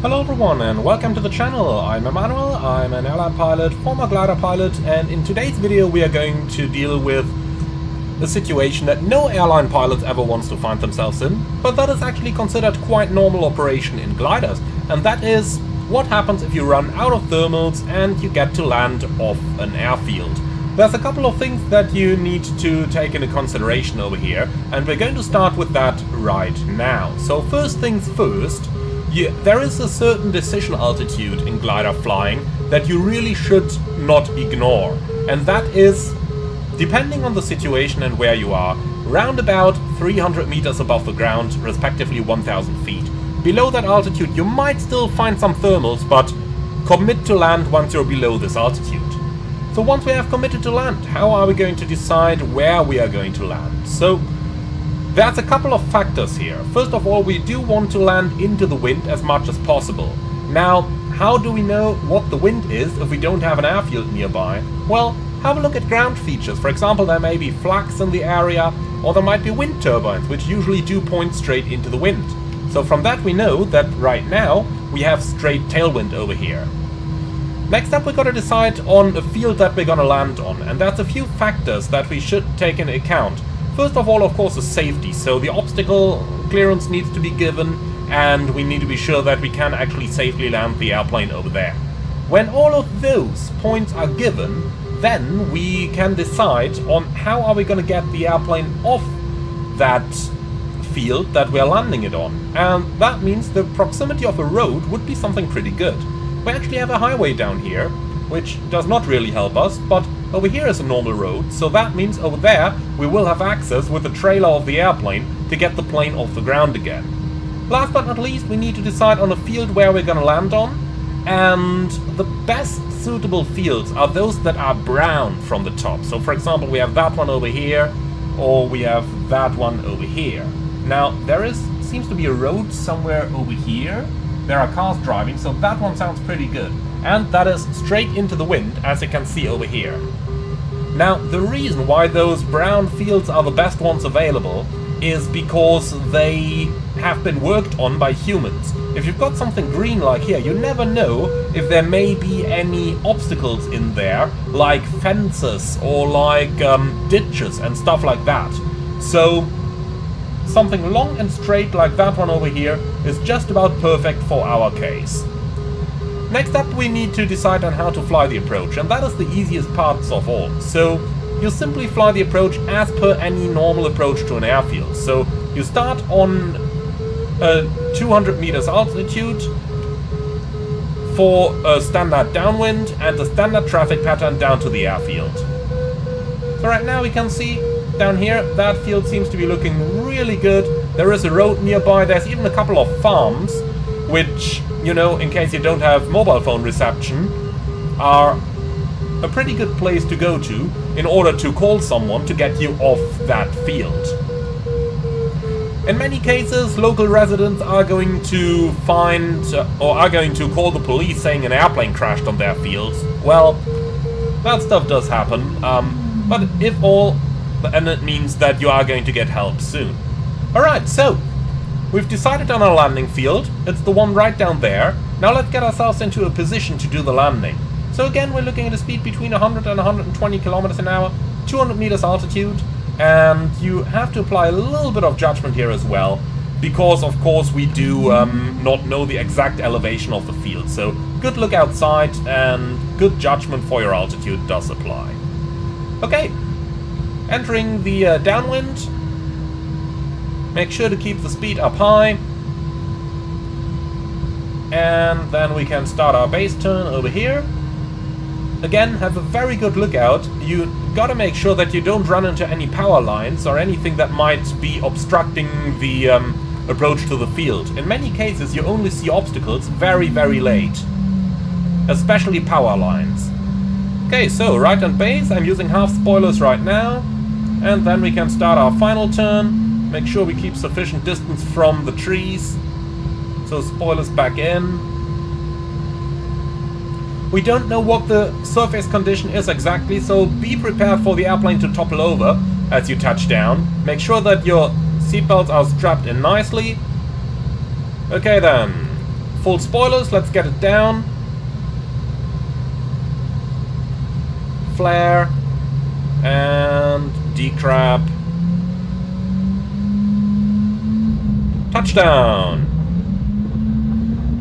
Hello everyone and welcome to the channel. I'm Emmanuel, I'm an airline pilot, former glider pilot, and in today's video we are going to deal with a situation that no airline pilot ever wants to find themselves in, but that is actually considered quite normal operation in gliders, and that is what happens if you run out of thermals and you get to land off an airfield. There's a couple of things that you need to take into consideration over here, and we're going to start with that right now. So first things first, there is a certain decision altitude in glider flying that you really should not ignore, and that is, depending on the situation and where you are, round about 300 meters above the ground, respectively 1000 feet. Below that altitude you might still find some thermals, but commit to land once you're below this altitude. So once we have committed to land, how are we going to decide where we are going to land? So there's a couple of factors here. First of all, we do want to land into the wind as much as possible. Now, how do we know what the wind is if we don't have an airfield nearby? Well, have a look at ground features. For example, there may be flags in the area, or there might be wind turbines, which usually do point straight into the wind. So from that we know that right now we have straight tailwind over here. Next up, we've got to decide on a field that we're going to land on, and that's a few factors that we should take into account. First of all, of course, is safety. So the obstacle clearance needs to be given, and we need to be sure that we can actually safely land the airplane over there. When all of those points are given, then we can decide on how are we going to get the airplane off that field that we're landing it on. And that means the proximity of a road would be something pretty good. We actually have a highway down here, which does not really help us, but over here is a normal road, so that means over there we will have access with the trailer of the airplane to get the plane off the ground again. Last but not least, we need to decide on a field where we're going to land on, and the best suitable fields are those that are brown from the top. So for example, we have that one over here, or we have that one over here. Now there seems to be a road somewhere over here. There are cars driving, so that one sounds pretty good. And that is straight into the wind, as you can see over here. Now, the reason why those brown fields are the best ones available is because they have been worked on by humans. If you've got something green like here, you never know if there may be any obstacles in there, like fences or like ditches and stuff like that. So something long and straight like that one over here is just about perfect for our case. Next up, we need to decide on how to fly the approach, and that is the easiest parts of all. So you simply fly the approach as per any normal approach to an airfield. So you start on 200 meters altitude for a standard downwind and a standard traffic pattern down to the airfield. So right now we can see down here that field seems to be looking really good. There is a road nearby, there's even a couple of farms, which, you know, in case you don't have mobile phone reception, are a pretty good place to go to in order to call someone to get you off that field. In many cases, local residents are going to find or are going to call the police saying an airplane crashed on their fields. Well, that stuff does happen, but if all, and it means that you are going to get help soon. Alright, so we've decided on our landing field. It's the one right down there. Now let's get ourselves into a position to do the landing. So again, we're looking at a speed between 100 and 120 kilometers an hour, 200 meters altitude, and you have to apply a little bit of judgment here as well, because of course we do not know the exact elevation of the field. So good look outside and good judgment for your altitude does apply. Okay, entering the downwind. Make sure to keep the speed up high. And then we can start our base turn over here. Again, have a very good lookout. You gotta make sure that you don't run into any power lines or anything that might be obstructing the approach to the field. In many cases, you only see obstacles very, very late. Especially power lines. Okay, so right on base, I'm using half spoilers right now. And then we can start our final turn. Make sure we keep sufficient distance from the trees. So spoilers back in. We don't know what the surface condition is exactly, so be prepared for the airplane to topple over as you touch down. Make sure that your seatbelts are strapped in nicely. Okay then. Full spoilers, let's get it down. Flare. And decrab. Touchdown!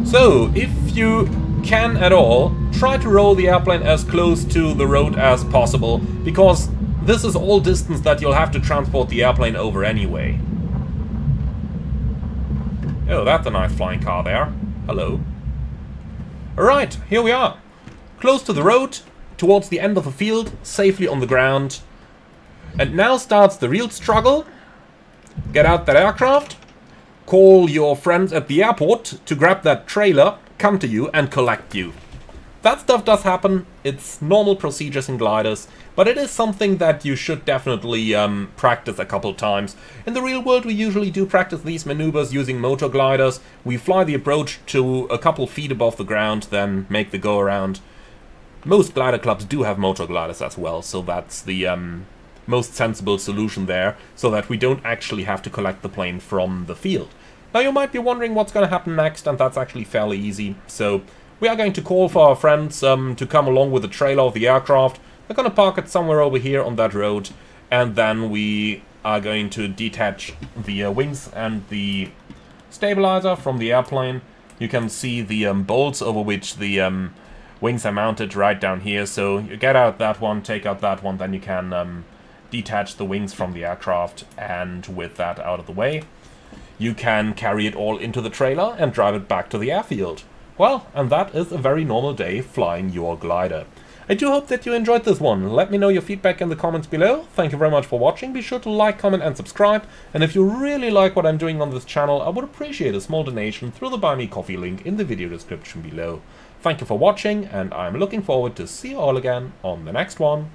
So, if you can at all, try to roll the airplane as close to the road as possible, because this is all distance that you'll have to transport the airplane over anyway. Oh, that's a nice flying car there. Hello. Alright, here we are. Close to the road, towards the end of the field, safely on the ground. And now starts the real struggle. Get out that aircraft. Call your friends at the airport to grab that trailer, come to you and collect you. That stuff does happen. It's normal procedures in gliders, but it is something that you should definitely practice a couple times. In the real world, we usually do practice these maneuvers using motor gliders. We fly the approach to a couple feet above the ground, then make the go around. Most glider clubs do have motor gliders as well, so that's the most sensible solution there, so that we don't actually have to collect the plane from the field. Now you might be wondering what's going to happen next, and that's actually fairly easy. So we are going to call for our friends to come along with the trailer of the aircraft. They're going to park it somewhere over here on that road, and then we are going to detach the wings and the stabilizer from the airplane. You can see the bolts over which the wings are mounted right down here. So you get out that one, take out that one, then you can detach the wings from the aircraft, and with that out of the way, you can carry it all into the trailer and drive it back to the airfield. Well, and that is a very normal day flying your glider. I do hope that you enjoyed this one. Let me know your feedback in the comments below. Thank you very much for watching. Be sure to like, comment and subscribe. And if you really like what I'm doing on this channel, I would appreciate a small donation through the Buy Me Coffee link in the video description below. Thank you for watching, and I'm looking forward to see you all again on the next one.